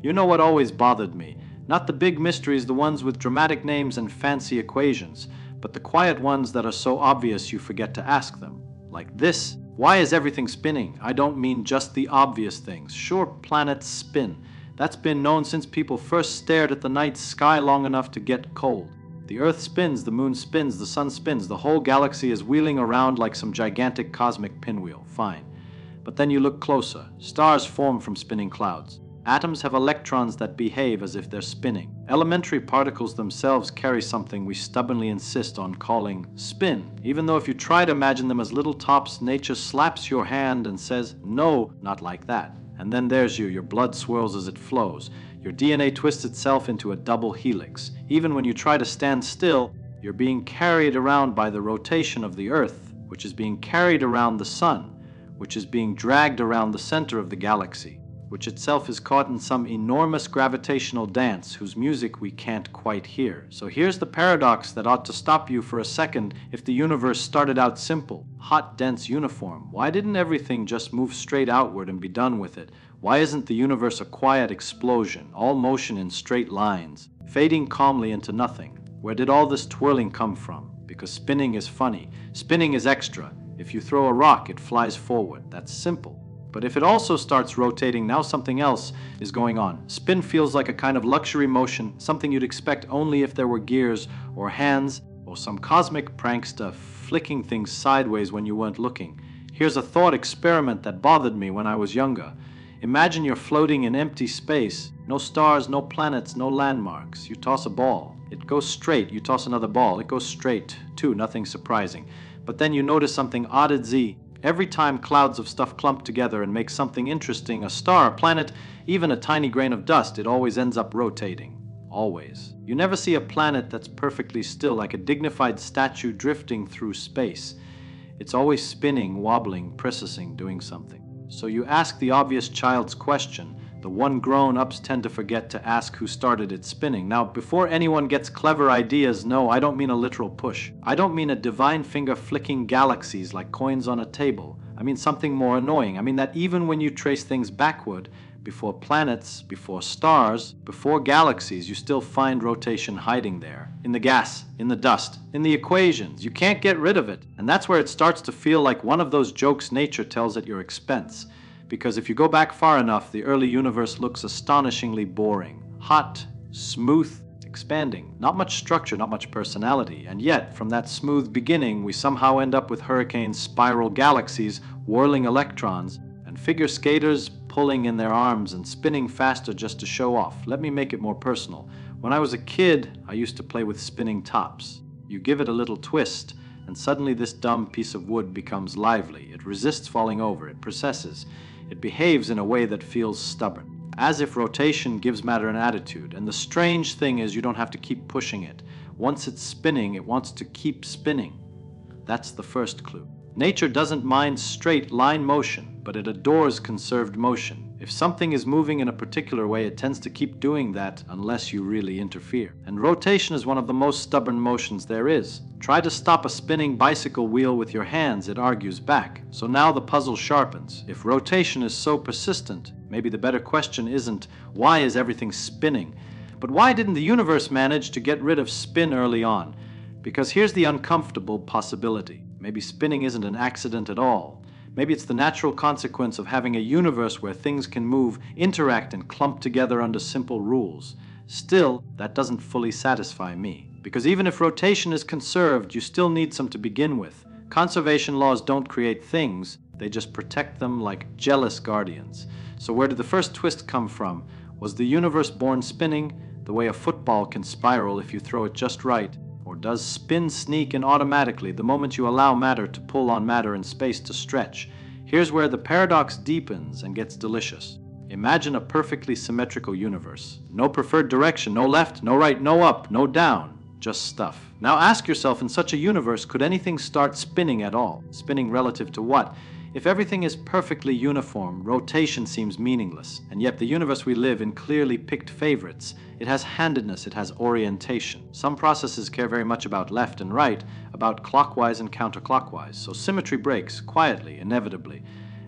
You know what always bothered me? Not the big mysteries, the ones with dramatic names and fancy equations, but the quiet ones that are so obvious you forget to ask them. Like this: why is everything spinning? I don't mean just the obvious things. Sure, planets spin. That's been known since people first stared at the night sky long enough to get cold. The Earth spins, the Moon spins, the Sun spins, the whole galaxy is wheeling around like some gigantic cosmic pinwheel. Fine. But then you look closer. Stars form from spinning clouds. Atoms have electrons that behave as if they're spinning. Elementary particles themselves carry something we stubbornly insist on calling spin, even though if you try to imagine them as little tops, nature slaps your hand and says, no, not like that. And then there's you, your blood swirls as it flows. Your DNA twists itself into a double helix. Even when you try to stand still, you're being carried around by the rotation of the Earth, which is being carried around the Sun, which is being dragged around the center of the galaxy, which itself is caught in some enormous gravitational dance whose music we can't quite hear. So here's the paradox that ought to stop you for a second. If the universe started out simple, hot, dense, uniform, why didn't everything just move straight outward and be done with it? Why isn't the universe a quiet explosion, all motion in straight lines, fading calmly into nothing? Where did all this twirling come from? Because spinning is funny. Spinning is extra. If you throw a rock, it flies forward. That's simple. But if it also starts rotating, now something else is going on. Spin feels like a kind of luxury motion, something you'd expect only if there were gears or hands or some cosmic prankster flicking things sideways when you weren't looking. Here's a thought experiment that bothered me when I was younger. Imagine you're floating in empty space. No stars, no planets, no landmarks. You toss a ball. It goes straight. You toss another ball. It goes straight, too. Nothing surprising. But then you notice something odd at Z. Every time clouds of stuff clump together and make something interesting, a star, a planet, even a tiny grain of dust, it always ends up rotating. Always. You never see a planet that's perfectly still, like a dignified statue drifting through space. It's always spinning, wobbling, processing, doing something. So you ask the obvious child's question, the one grown-ups tend to forget to ask who started it spinning. Now, before anyone gets clever ideas, no, I don't mean a literal push. I don't mean a divine finger flicking galaxies like coins on a table. I mean something more annoying. I mean that even when you trace things backward, before planets, before stars, before galaxies, you still find rotation hiding there. In the gas, in the dust, in the equations. You can't get rid of it. And that's where it starts to feel like one of those jokes nature tells at your expense. Because if you go back far enough, the early universe looks astonishingly boring. Hot, smooth, expanding. Not much structure, not much personality. And yet, from that smooth beginning, we somehow end up with hurricane spiral galaxies, whirling electrons, and figure skaters pulling in their arms and spinning faster just to show off. Let me make it more personal. When I was a kid, I used to play with spinning tops. You give it a little twist, and suddenly this dumb piece of wood becomes lively. It resists falling over. It processes. It behaves in a way that feels stubborn, as if rotation gives matter an attitude. And the strange thing is you don't have to keep pushing it. Once it's spinning, it wants to keep spinning. That's the first clue. Nature doesn't mind straight line motion, but it adores conserved motion. If something is moving in a particular way, it tends to keep doing that unless you really interfere. And rotation is one of the most stubborn motions there is. Try to stop a spinning bicycle wheel with your hands, it argues back. So now the puzzle sharpens. If rotation is so persistent, maybe the better question isn't, why is everything spinning? But why didn't the universe manage to get rid of spin early on? Because here's the uncomfortable possibility. Maybe spinning isn't an accident at all. Maybe it's the natural consequence of having a universe where things can move, interact, and clump together under simple rules. Still, that doesn't fully satisfy me. Because even if rotation is conserved, you still need some to begin with. Conservation laws don't create things, they just protect them like jealous guardians. So where did the first twist come from? Was the universe born spinning, the way a football can spiral if you throw it just right? Or does spin sneak in automatically the moment you allow matter to pull on matter and space to stretch? Here's where the paradox deepens and gets delicious. Imagine a perfectly symmetrical universe. No preferred direction, no left, no right, no up, no down. Just stuff. Now ask yourself, in such a universe, could anything start spinning at all? Spinning relative to what? If everything is perfectly uniform, rotation seems meaningless, and yet the universe we live in clearly picked favorites. It has handedness, it has orientation. Some processes care very much about left and right, about clockwise and counterclockwise, so symmetry breaks, quietly, inevitably.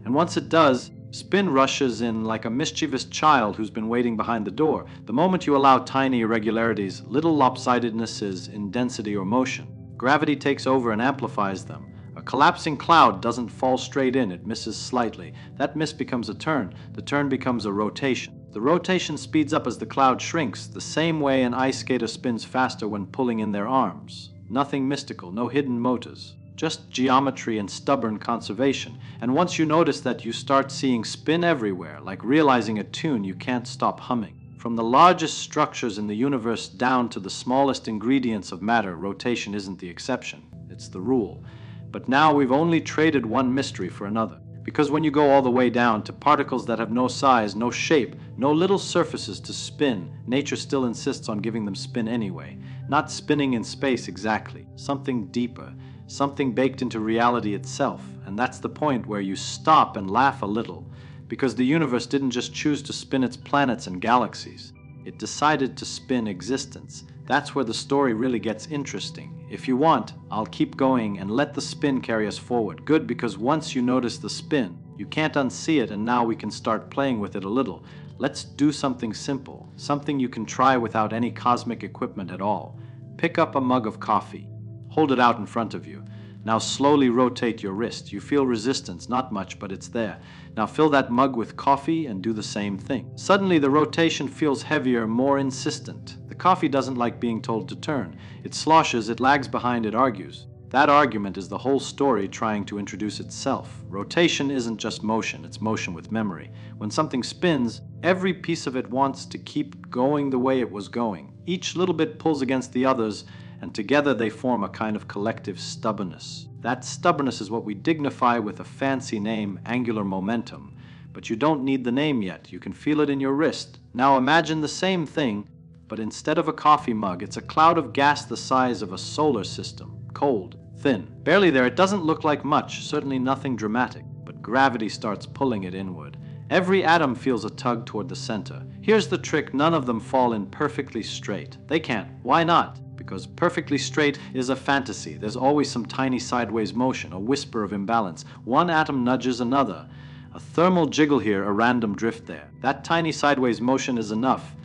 And once it does, Spin rushes in like a mischievous child who's been waiting behind the door. The moment you allow tiny irregularities, little lopsidednesses in density or motion, gravity takes over and amplifies them. A collapsing cloud doesn't fall straight in, it misses slightly. That miss becomes a turn. The turn becomes a rotation. The rotation speeds up as the cloud shrinks, the same way an ice skater spins faster when pulling in their arms. Nothing mystical, no hidden motives. Just geometry and stubborn conservation. And once you notice that, you start seeing spin everywhere, like realizing a tune you can't stop humming. From the largest structures in the universe down to the smallest ingredients of matter, rotation isn't the exception, it's the rule. But now we've only traded one mystery for another. Because when you go all the way down to particles that have no size, no shape, no little surfaces to spin, nature still insists on giving them spin anyway. Not spinning in space exactly, something deeper. Something baked into reality itself, and that's the point where you stop and laugh a little, because the universe didn't just choose to spin its planets and galaxies. It decided to spin existence. That's where the story really gets interesting. If you want, I'll keep going and let the spin carry us forward. Good, because once you notice the spin, you can't unsee it, and now we can start playing with it a little. Let's do something simple, something you can try without any cosmic equipment at all. Pick up a mug of coffee. Hold it out in front of you. Now slowly rotate your wrist. You feel resistance, not much, but it's there. Now fill that mug with coffee and do the same thing. Suddenly the rotation feels heavier, more insistent. The coffee doesn't like being told to turn. It sloshes, it lags behind, it argues. That argument is the whole story trying to introduce itself. Rotation isn't just motion, it's motion with memory. When something spins, every piece of it wants to keep going the way it was going. Each little bit pulls against the others, and together they form a kind of collective stubbornness. That stubbornness is what we dignify with a fancy name, angular momentum. But you don't need the name yet, you can feel it in your wrist. Now imagine the same thing, but instead of a coffee mug, it's a cloud of gas the size of a solar system. Cold, thin, barely there. It doesn't look like much, certainly nothing dramatic, but gravity starts pulling it inward. Every atom feels a tug toward the center. Here's the trick, none of them fall in perfectly straight. They can't. Why not? Because perfectly straight is a fantasy. There's always some tiny sideways motion, a whisper of imbalance. One atom nudges another. A thermal jiggle here, a random drift there. That tiny sideways motion is enough.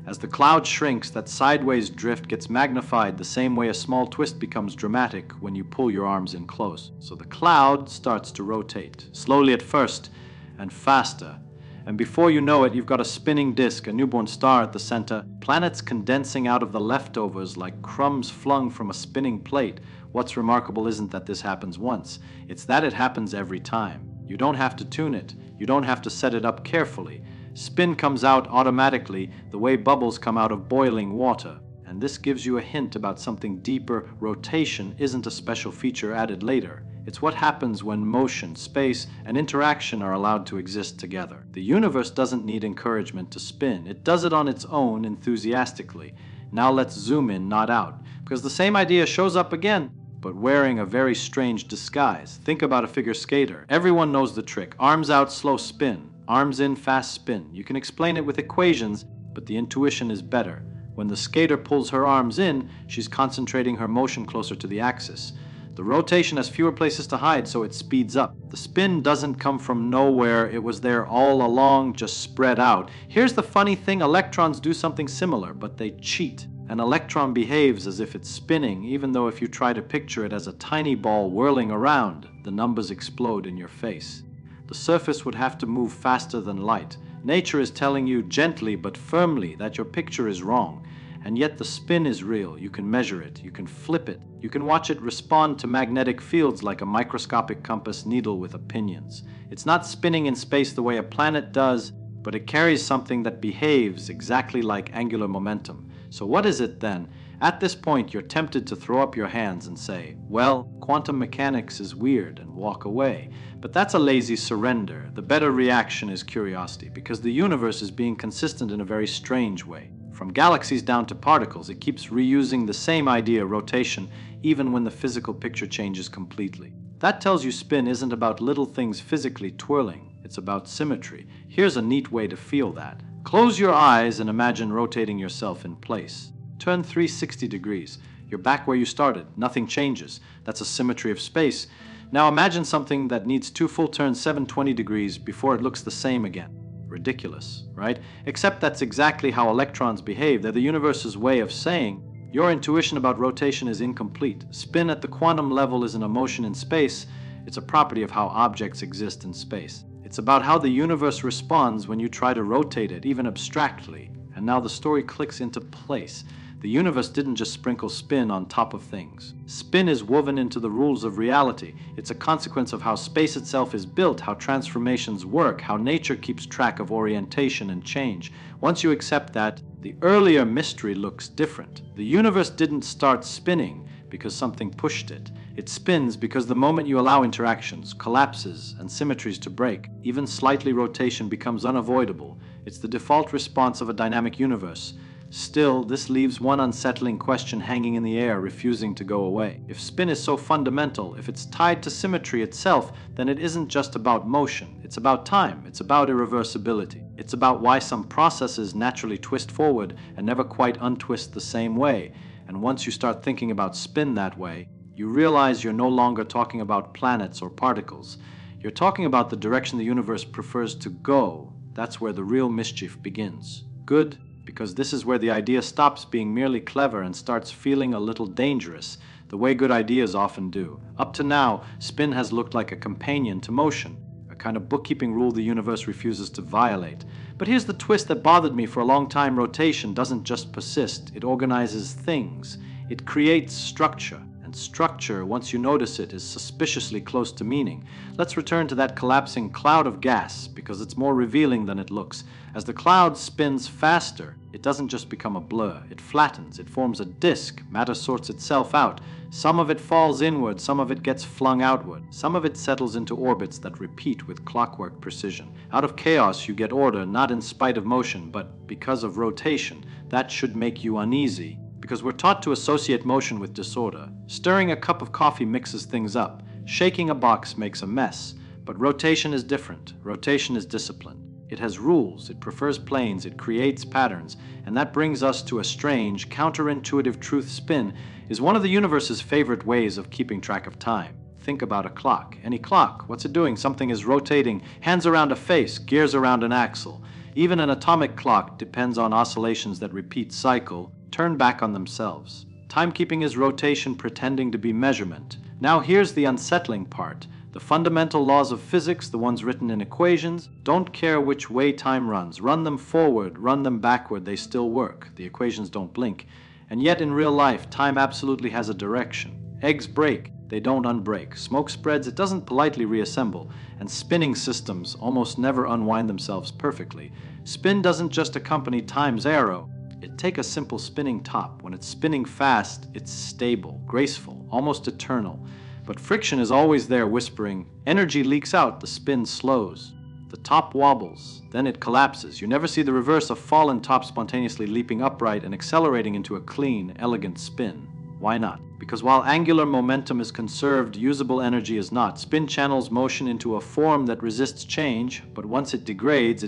As the cloud shrinks, that sideways drift gets magnified the same way a small twist becomes dramatic when you pull your arms in close. So the cloud starts to rotate, slowly at first, and faster. And before you know it, you've got a spinning disk, a newborn star at the center, planets condensing out of the leftovers like crumbs flung from a spinning plate. What's remarkable isn't that this happens once, it's that it happens every time. You don't have to tune it, you don't have to set it up carefully. Spin comes out automatically, the way bubbles come out of boiling water. And this gives you a hint about something deeper. Rotation isn't a special feature added later. It's what happens when motion, space, and interaction are allowed to exist together. The universe doesn't need encouragement to spin. It does it on its own enthusiastically. Now let's zoom in, not out, because the same idea shows up again, but wearing a very strange disguise. Think about a figure skater. Everyone knows the trick. Arms out, slow spin. Arms in, fast spin. You can explain it with equations, but the intuition is better. When the skater pulls her arms in, she's concentrating her motion closer to the axis. The rotation has fewer places to hide, so it speeds up. The spin doesn't come from nowhere. It was there all along, just spread out. Here's the funny thing, electrons do something similar, but they cheat. An electron behaves as if it's spinning, even though if you try to picture it as a tiny ball whirling around, the numbers explode in your face. The surface would have to move faster than light. Nature is telling you gently but firmly that your picture is wrong. And yet the spin is real. You can measure it. You can flip it. You can watch it respond to magnetic fields like a microscopic compass needle with opinions. It's not spinning in space the way a planet does, but it carries something that behaves exactly like angular momentum. So what is it then? At this point, you're tempted to throw up your hands and say, well, quantum mechanics is weird, and walk away. But that's a lazy surrender. The better reaction is curiosity, because the universe is being consistent in a very strange way. From galaxies down to particles, it keeps reusing the same idea, rotation, even when the physical picture changes completely. That tells you spin isn't about little things physically twirling. It's about symmetry. Here's a neat way to feel that. Close your eyes and imagine rotating yourself in place. Turn 360 degrees. You're back where you started. Nothing changes. That's a symmetry of space. Now imagine something that needs 2 full turns 720 degrees before it looks the same again. Ridiculous, right? Except that's exactly how electrons behave. They're the universe's way of saying, your intuition about rotation is incomplete. Spin at the quantum level isn't a motion in space, it's a property of how objects exist in space. It's about how the universe responds when you try to rotate it, even abstractly. And now the story clicks into place. The universe didn't just sprinkle spin on top of things. Spin is woven into the rules of reality. It's a consequence of how space itself is built, how transformations work, how nature keeps track of orientation and change. Once you accept that, the earlier mystery looks different. The universe didn't start spinning because something pushed it. It spins because the moment you allow interactions, collapses, and symmetries to break, even slightly rotation becomes unavoidable. It's the default response of a dynamic universe. Still, this leaves one unsettling question hanging in the air, refusing to go away. If spin is so fundamental, if it's tied to symmetry itself, then it isn't just about motion. It's about time. It's about irreversibility. It's about why some processes naturally twist forward and never quite untwist the same way. And once you start thinking about spin that way, you realize you're no longer talking about planets or particles. You're talking about the direction the universe prefers to go. That's where the real mischief begins. Good, because this is where the idea stops being merely clever and starts feeling a little dangerous, the way good ideas often do. Up to now, spin has looked like a companion to motion, a kind of bookkeeping rule the universe refuses to violate. But here's the twist that bothered me for a long time. Rotation doesn't just persist, it organizes things. It creates structure. And structure, once you notice it, is suspiciously close to meaning. Let's return to that collapsing cloud of gas, because it's more revealing than it looks. As the cloud spins faster, it doesn't just become a blur. It flattens, it forms a disk. Matter sorts itself out. Some of it falls inward, some of it gets flung outward. Some of it settles into orbits that repeat with clockwork precision. Out of chaos you get order, not in spite of motion, but because of rotation. That should make you uneasy, because we're taught to associate motion with disorder. Stirring a cup of coffee mixes things up. Shaking a box makes a mess. But rotation is different. Rotation is discipline. It has rules, it prefers planes, it creates patterns, and that brings us to a strange, counterintuitive truth. Spin is one of the universe's favorite ways of keeping track of time. Think about a clock. Any clock, what's it doing? Something is rotating, hands around a face, gears around an axle. Even an atomic clock depends on oscillations that repeat cycle, turn back on themselves. Timekeeping is rotation pretending to be measurement. Now here's the unsettling part. The fundamental laws of physics, the ones written in equations, don't care which way time runs. Run them forward, run them backward, they still work. The equations don't blink. And yet in real life, time absolutely has a direction. Eggs break, they don't unbreak. Smoke spreads, it doesn't politely reassemble. And spinning systems almost never unwind themselves perfectly. Spin doesn't just accompany time's arrow. Take a simple spinning top. When it's spinning fast, it's stable, graceful, almost eternal. But friction is always there whispering. Energy leaks out, the spin slows. The top wobbles, then it collapses. You never see the reverse, a fallen top spontaneously leaping upright and accelerating into a clean, elegant spin. Why not? Because while angular momentum is conserved, usable energy is not. Spin channels motion into a form that resists change, but once it degrades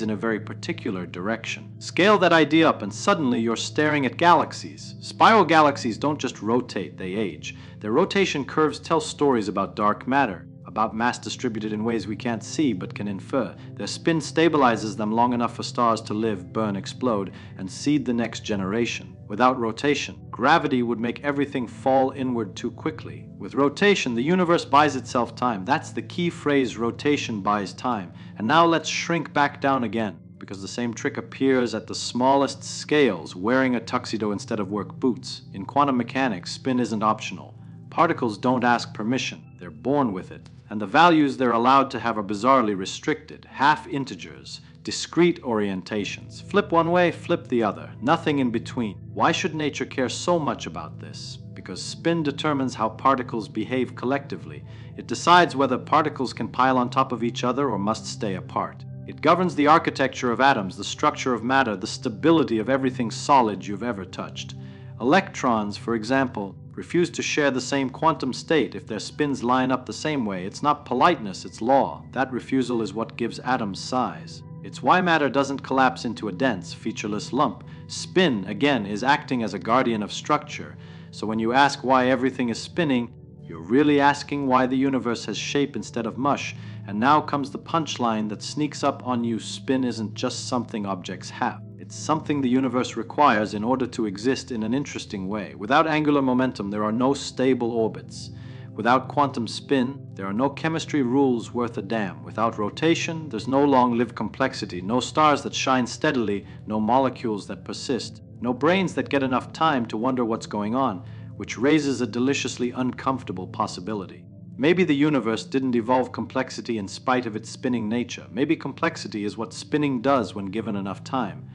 in a very particular direction. Scale that idea up and suddenly you're staring at galaxies. Spiral galaxies don't just rotate, they age. Their rotation curves tell stories about dark matter, about mass distributed in ways we can't see but can infer. Their spin stabilizes them long enough for stars to live, burn, explode, and seed the next generation. Without rotation, gravity would make everything fall inward too quickly. With rotation, the universe buys itself time. That's the key phrase, rotation buys time. And now let's shrink back down again, because the same trick appears at the smallest scales, wearing a tuxedo instead of work boots. In quantum mechanics, spin isn't optional. Particles don't ask permission, they're born with it. And the values they're allowed to have are bizarrely restricted, half integers, discrete orientations. Flip one way, flip the other, nothing in between. Why should nature care so much about this? Because spin determines how particles behave collectively. It decides whether particles can pile on top of each other or must stay apart. It governs the architecture of atoms, the structure of matter, the stability of everything solid you've ever touched. Electrons, for example, refuse to share the same quantum state if their spins line up the same way. It's not politeness, it's law. That refusal is what gives atoms size. It's why matter doesn't collapse into a dense, featureless lump. Spin, again, is acting as a guardian of structure. So when you ask why everything is spinning, You're really asking why the universe has shape instead of mush, and now comes the punchline that sneaks up on you. Spin isn't just something objects have. It's something the universe requires in order to exist in an interesting way. Without angular momentum, there are no stable orbits. Without quantum spin, there are no chemistry rules worth a damn. Without rotation, there's no long-lived complexity, no stars that shine steadily, no molecules that persist, no brains that get enough time to wonder what's going on, which raises a deliciously uncomfortable possibility. Maybe the universe didn't evolve complexity in spite of its spinning nature. Maybe complexity is what spinning does when given enough time.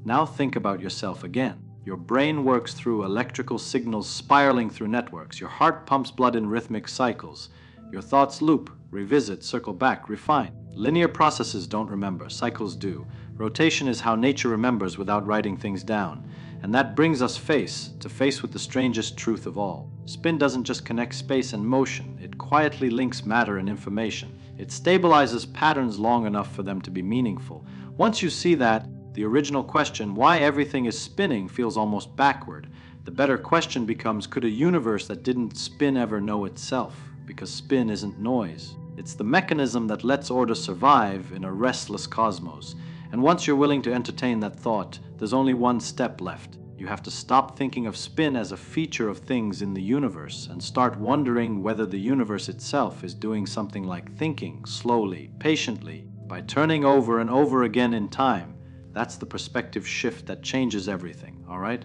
Now think about yourself again. Your brain works through electrical signals spiraling through networks. Your heart pumps blood in rhythmic cycles. Your thoughts loop, revisit, circle back, refine. Linear processes don't remember, cycles do. Rotation is how nature remembers without writing things down. And that brings us face to face with the strangest truth of all. Spin doesn't just connect space and motion, it quietly links matter and information. It stabilizes patterns long enough for them to be meaningful. Once you see that, the original question, why everything is spinning, feels almost backward. The better question becomes, could a universe that didn't spin ever know itself? Because spin isn't noise. It's the mechanism that lets order survive in a restless cosmos. And once you're willing to entertain that thought, there's only one step left. You have to stop thinking of spin as a feature of things in the universe and start wondering whether the universe itself is doing something like thinking slowly, patiently, by turning over and over again in time. That's the perspective shift that changes everything, all right?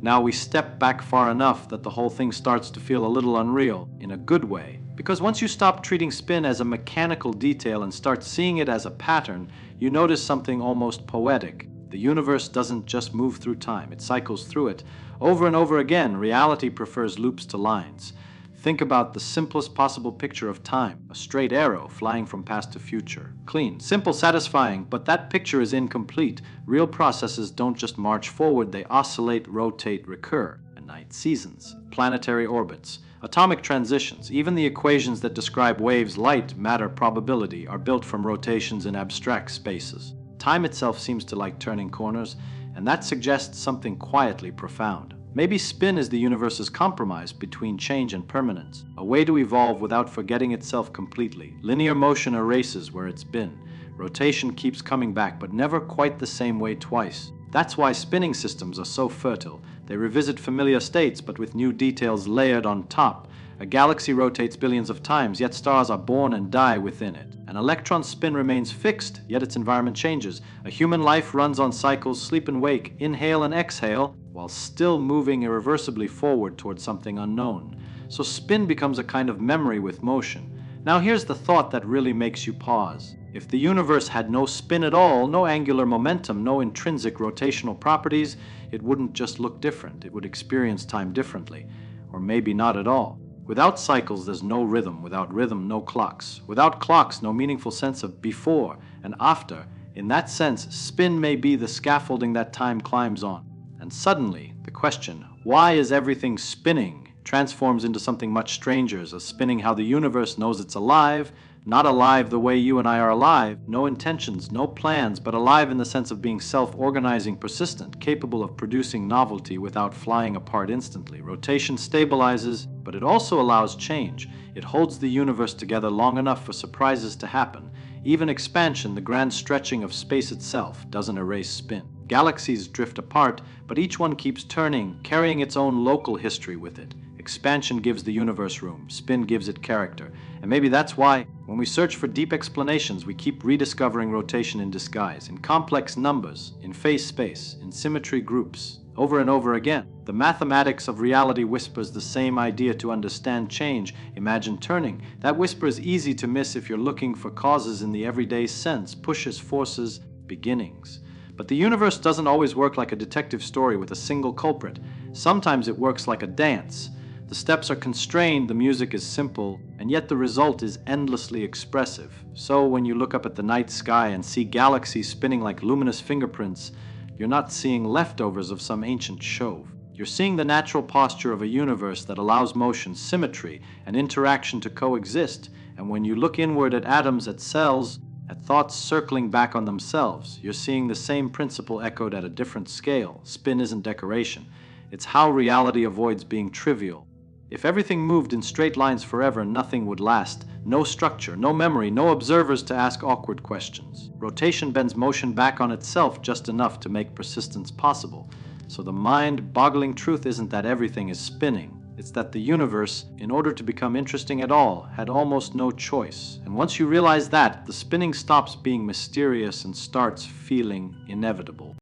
Now we step back far enough that the whole thing starts to feel a little unreal, in a good way. Because once you stop treating spin as a mechanical detail and start seeing it as a pattern, you notice something almost poetic. The universe doesn't just move through time, it cycles through it. Over and over again, reality prefers loops to lines. Think about the simplest possible picture of time, a straight arrow flying from past to future. Clean, simple, satisfying, but that picture is incomplete. Real processes don't just march forward, they oscillate, rotate, recur. And night seasons, planetary orbits, atomic transitions, even the equations that describe waves, light, matter, probability are built from rotations in abstract spaces. Time itself seems to like turning corners, and that suggests something quietly profound. Maybe spin is the universe's compromise between change and permanence, a way to evolve without forgetting itself completely. Linear motion erases where it's been. Rotation keeps coming back, but never quite the same way twice. That's why spinning systems are so fertile. They revisit familiar states, but with new details layered on top. A galaxy rotates billions of times, yet stars are born and die within it. An electron's spin remains fixed, yet its environment changes. A human life runs on cycles, sleep and wake, inhale and exhale, while still moving irreversibly forward towards something unknown. So spin becomes a kind of memory with motion. Now here's the thought that really makes you pause. If the universe had no spin at all, no angular momentum, no intrinsic rotational properties, it wouldn't just look different, it would experience time differently. Or maybe not at all. Without cycles, there's no rhythm. Without rhythm, no clocks. Without clocks, no meaningful sense of before and after. In that sense, spin may be the scaffolding that time climbs on. And suddenly, the question, why is everything spinning, transforms into something much stranger, as spinning how the universe knows it's alive, not alive the way you and I are alive, no intentions, no plans, but alive in the sense of being self-organizing, persistent, capable of producing novelty without flying apart instantly. Rotation stabilizes, but it also allows change. It holds the universe together long enough for surprises to happen. Even expansion, the grand stretching of space itself, doesn't erase spin. Galaxies drift apart, but each one keeps turning, carrying its own local history with it. Expansion gives the universe room, spin gives it character. And maybe that's why, when we search for deep explanations, we keep rediscovering rotation in disguise, in complex numbers, in phase space, in symmetry groups, over and over again. The mathematics of reality whispers the same idea to understand change. Imagine turning. That whisper is easy to miss if you're looking for causes in the everyday sense, pushes, forces, beginnings. But the universe doesn't always work like a detective story with a single culprit. Sometimes it works like a dance. The steps are constrained, the music is simple, and yet the result is endlessly expressive. So when you look up at the night sky and see galaxies spinning like luminous fingerprints, you're not seeing leftovers of some ancient show. You're seeing the natural posture of a universe that allows motion, symmetry, and interaction to coexist. And when you look inward at atoms, at cells, at thoughts circling back on themselves, you're seeing the same principle echoed at a different scale. Spin isn't decoration. It's how reality avoids being trivial. If everything moved in straight lines forever, nothing would last. No structure, no memory, no observers to ask awkward questions. Rotation bends motion back on itself just enough to make persistence possible. So the mind-boggling truth isn't that everything is spinning. It's that the universe, in order to become interesting at all, had almost no choice. And once you realize that, the spinning stops being mysterious and starts feeling inevitable.